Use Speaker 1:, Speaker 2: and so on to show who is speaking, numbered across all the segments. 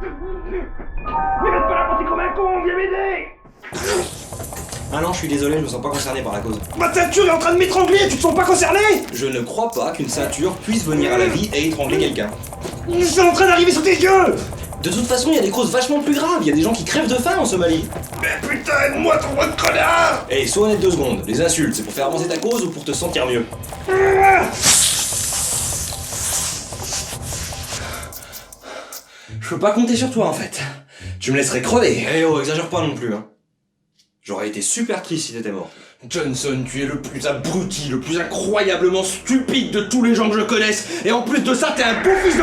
Speaker 1: Mais reste pas là quand t'es comme un con, viens m'aider!
Speaker 2: Ah non, je suis désolé, je me sens pas concerné par la cause.
Speaker 1: Ma ceinture est en train de m'étrangler, tu te sens pas concerné?
Speaker 2: Je ne crois pas qu'une ceinture puisse venir à la vie et étrangler quelqu'un.
Speaker 1: C'est en train d'arriver sous tes yeux!
Speaker 2: De toute façon, il y a des causes vachement plus graves, il y a des gens qui crèvent de faim en Somalie.
Speaker 1: Mais putain, aide-moi, ton bon connard!
Speaker 2: Eh, sois honnête 2 secondes, les insultes, c'est pour faire avancer ta cause ou pour te sentir mieux? Je peux pas compter sur toi en fait. Tu me laisserais crever. Eh oh, exagère pas non plus, hein. J'aurais été super triste si t'étais mort.
Speaker 1: Johnson, tu es le plus abruti, le plus incroyablement stupide de tous les gens que je connaisse, et en plus de ça, t'es un beau fils de...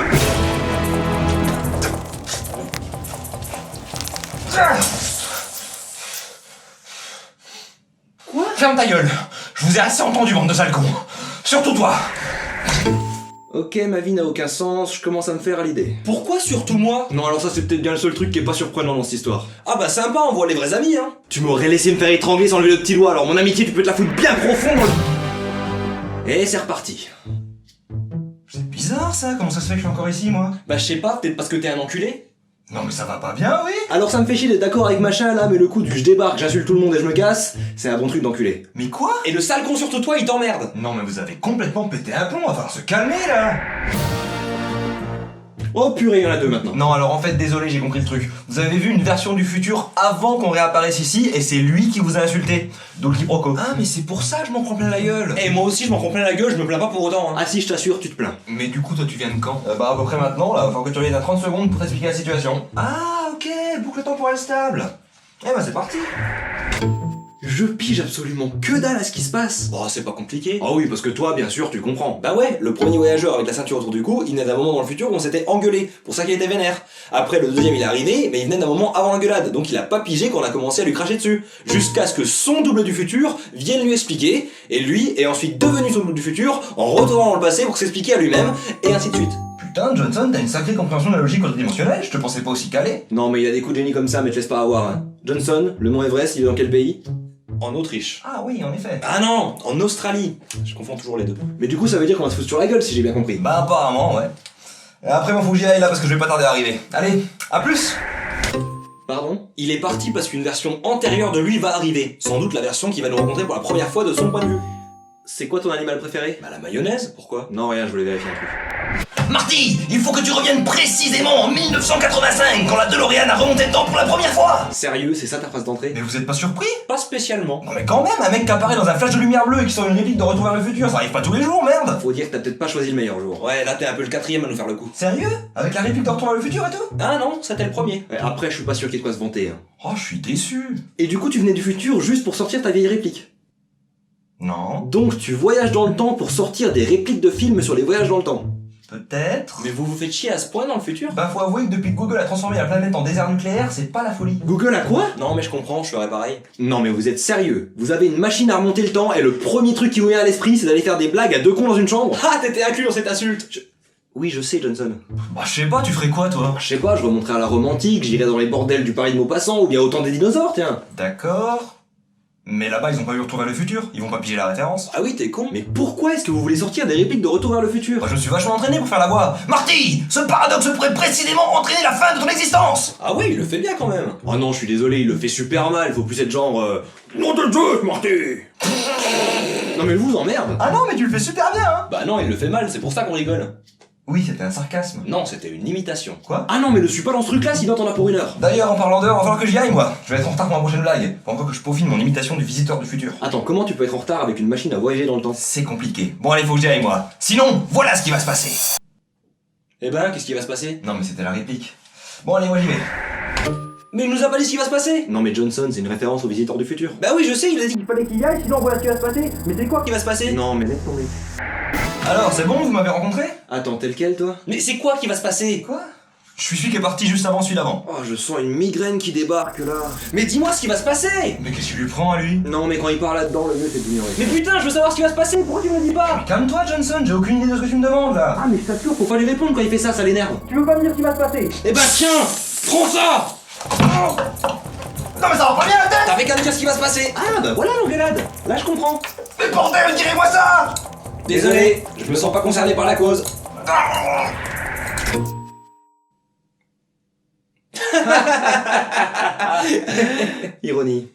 Speaker 2: Quoi?
Speaker 1: Ferme ta gueule! Je vous ai assez entendu, bande de sales cons! Surtout toi!
Speaker 2: Ok, ma vie n'a aucun sens, je commence à me faire à l'idée. Pourquoi surtout moi?
Speaker 1: Non, alors ça, c'est peut-être bien le seul truc qui est pas surprenant dans cette histoire.
Speaker 2: Ah bah sympa, on voit les vrais amis, hein.
Speaker 1: Tu m'aurais laissé me faire étrangler sans lever le petit doigt, alors mon amitié, tu peux te la foutre bien profond dans le...
Speaker 2: Et c'est reparti.
Speaker 3: C'est bizarre ça, comment ça se fait que je suis encore ici moi?
Speaker 2: Bah je sais pas, peut-être parce que t'es un enculé?
Speaker 3: Non mais ça va pas bien, oui?
Speaker 2: Alors ça me fait chier d'être d'accord avec machin là, mais le coup du je débarque, j'insulte tout le monde et je me casse, c'est un bon truc d'enculé.
Speaker 3: Mais quoi?
Speaker 2: Et le sale con surtout toi, il t'emmerde.
Speaker 3: Non mais vous avez complètement pété un plomb, on va falloir se calmer là!
Speaker 1: Oh purée, il y en a 2 maintenant.
Speaker 3: Non alors en fait désolé j'ai compris le truc. Vous avez vu une version du futur avant qu'on réapparaisse ici et c'est lui qui vous a insulté. Donc quiproquo.
Speaker 2: Ah mais c'est pour ça que je m'en prends plein la gueule. Et moi aussi je m'en prends plein la gueule, je me plains pas pour autant. Hein.
Speaker 1: Ah si, je t'assure, tu te plains.
Speaker 3: Mais du coup toi tu viens de quand? Bah à peu près maintenant là, il va falloir que tu reviennes à 30 secondes pour t'expliquer la situation. Ah ok, boucle temporelle stable. Eh bah c'est parti.
Speaker 1: Je pige absolument que dalle à ce qui se passe.
Speaker 2: Oh c'est pas compliqué.
Speaker 1: Ah oui, parce que toi, bien sûr, tu comprends.
Speaker 2: Bah ouais, le premier voyageur avec la ceinture autour du cou, il venait d'un moment dans le futur où on s'était engueulé, pour ça qu'il était vénère. Après le deuxième il est arrivé, mais il venait d'un moment avant l'engueulade, donc il a pas pigé qu'on a commencé à lui cracher dessus. Jusqu'à ce que son double du futur vienne lui expliquer, et lui est ensuite devenu son double du futur en retournant dans le passé pour s'expliquer à lui-même, et ainsi de suite.
Speaker 3: Putain Johnson, t'as une sacrée compréhension de la logique autodimensionnelle, je te pensais pas aussi calé.
Speaker 1: Non, mais il y a des coups de génie comme ça, mais te laisse pas avoir, hein. Johnson, le mont Everest, il est dans quel pays?
Speaker 2: En Autriche.
Speaker 3: Ah oui en effet.
Speaker 2: Ah non, en Australie. Je confonds toujours les deux.
Speaker 1: Mais du coup, ça veut dire qu'on va se foutre sur la gueule, si j'ai bien compris.
Speaker 3: Bah apparemment ouais. Et après bon faut que j'y aille là parce que je vais pas tarder à arriver. Allez, à plus.
Speaker 1: Pardon?
Speaker 2: Il est parti parce qu'une version antérieure de lui va arriver. Sans doute la version qui va nous rencontrer pour la première fois de son point de vue.
Speaker 1: C'est quoi ton animal préféré?
Speaker 2: Bah la mayonnaise, pourquoi?
Speaker 1: Non, rien, je voulais vérifier un truc.
Speaker 3: Marty, il faut que tu reviennes précisément en 1985 quand la DeLorean a remonté le temps pour la première fois.
Speaker 1: Sérieux, c'est ça ta phrase d'entrée?
Speaker 3: Mais vous êtes pas surpris?
Speaker 2: Pas spécialement.
Speaker 3: Non mais quand même, un mec qui apparaît dans un flash de lumière bleue et qui sort une réplique de Retour vers le futur, ça arrive pas tous les jours, merde.
Speaker 1: Faut dire que t'as peut-être pas choisi le meilleur jour.
Speaker 2: Ouais, là t'es un peu le quatrième à nous faire le coup.
Speaker 3: Sérieux? Avec la réplique de Retour vers le futur et tout?
Speaker 2: Ah non, c'était le premier.
Speaker 1: Ouais, après, je suis pas sûr qu'il y ait de quoi se vanter, hein.
Speaker 3: Oh, je suis déçu.
Speaker 1: Et du coup, tu venais du futur juste pour sortir ta vieille réplique.
Speaker 3: Non,
Speaker 1: Donc, tu voyages dans le temps pour sortir des répliques de films sur les voyages dans le temps.
Speaker 3: peut-être.
Speaker 2: Mais vous vous faites chier à ce point dans le futur?
Speaker 3: Bah faut avouer que depuis que Google a transformé la planète en désert nucléaire, c'est pas la folie.
Speaker 1: Google a quoi?
Speaker 2: Non mais je comprends, je ferais pareil.
Speaker 1: Non, mais vous êtes sérieux? Vous avez une machine à remonter le temps et le premier truc qui vous vient à l'esprit, c'est d'aller faire des blagues à 2 cons dans une chambre?
Speaker 2: Ah, t'étais inclus dans cette insulte.
Speaker 1: Oui, je sais, Johnson.
Speaker 3: Bah je sais pas, tu ferais quoi toi?
Speaker 1: Je sais pas, je remonterais à la Rome antique, j'irais dans les bordels du Paris de Maupassant ou bien au temps des dinosaures, tiens.
Speaker 3: D'accord. Mais là-bas ils ont pas eu Retour vers le futur, ils vont pas piger la référence.
Speaker 2: Ah oui, t'es con.
Speaker 1: Mais pourquoi est-ce que vous voulez sortir des répliques de Retour vers le futur?
Speaker 3: Bah je me suis vachement entraîné pour faire la voix. Marty, ce paradoxe pourrait précisément entraîner la fin de ton existence.
Speaker 2: Ah oui, il le fait bien quand même.
Speaker 1: Oh non, je suis désolé, il le fait super mal, faut plus être genre... Nom de Dieu, Marty. Non mais vous emmerde.
Speaker 3: Ah non mais tu le fais super bien hein.
Speaker 2: Bah non, il le fait mal, c'est pour ça qu'on rigole.
Speaker 3: Oui, c'était un sarcasme.
Speaker 2: Non, c'était une imitation.
Speaker 3: Quoi?
Speaker 1: Ah non mais ne suis pas dans ce truc là, sinon t'en as pour 1 heure.
Speaker 3: D'ailleurs, en parlant d'heure, va falloir que j'y aille moi. Je vais être en retard pour ma prochaine blague. Faut encore que je peaufine mon imitation du visiteur du futur.
Speaker 1: Attends, comment tu peux être en retard avec une machine à voyager dans le temps?
Speaker 3: C'est compliqué. Bon allez, faut que j'y aille moi. Sinon, voilà ce qui va se passer.
Speaker 2: Eh ben, qu'est-ce qui va se passer?
Speaker 3: Non mais c'était la réplique. Bon allez, moi j'y vais.
Speaker 2: Mais il nous a pas dit ce qui va se passer.
Speaker 1: Non mais Johnson, c'est une référence au visiteur du futur.
Speaker 2: Bah oui, je sais, il a dit qu'il fallait qu'il y aille, sinon voilà ce qui va se passer. Mais c'est quoi qui va se passer?
Speaker 1: Non mais laisse tomber.
Speaker 3: Alors, c'est bon, vous m'avez rencontré?
Speaker 1: Attends, tel quel toi?
Speaker 2: Mais c'est quoi qui va se passer?
Speaker 3: Quoi? Je suis celui qui est parti juste avant celui d'avant.
Speaker 1: Oh, je sens une migraine qui débarque là.
Speaker 2: Mais dis-moi ce qui va se passer.
Speaker 3: Mais qu'est-ce qui lui prend à lui?
Speaker 1: Non mais quand il parle là-dedans, le mieux c'est d'ignorer.
Speaker 2: Mais putain, je veux savoir ce qui va se passer, pourquoi tu me le dis pas?
Speaker 3: Calme-toi Johnson, j'ai aucune idée de ce que tu me demandes là.
Speaker 1: Ah mais je t'assure, faut pas lui répondre quand il fait ça, ça l'énerve.
Speaker 2: Tu veux pas me dire ce qui va se passer? Eh ben tiens, prends ça.
Speaker 3: Non mais ça va pas bien la tête.
Speaker 2: T'avais qu'à me dire ce qui va se passer.
Speaker 1: Ah bah voilà l'engueulade. Là je comprends.
Speaker 3: Mais bordel, tirez-moi ça.
Speaker 2: Désolé, je me sens pas concerné par la cause. Ironie.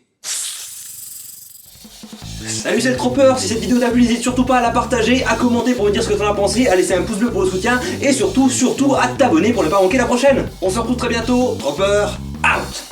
Speaker 2: Salut, c'est le Trooper. Si cette vidéo t'a plu, n'hésite surtout pas à la partager, à commenter pour me dire ce que t'en as pensé, à laisser un pouce bleu pour le soutien et surtout à t'abonner pour ne pas manquer la prochaine. On se retrouve très bientôt. Trooper out.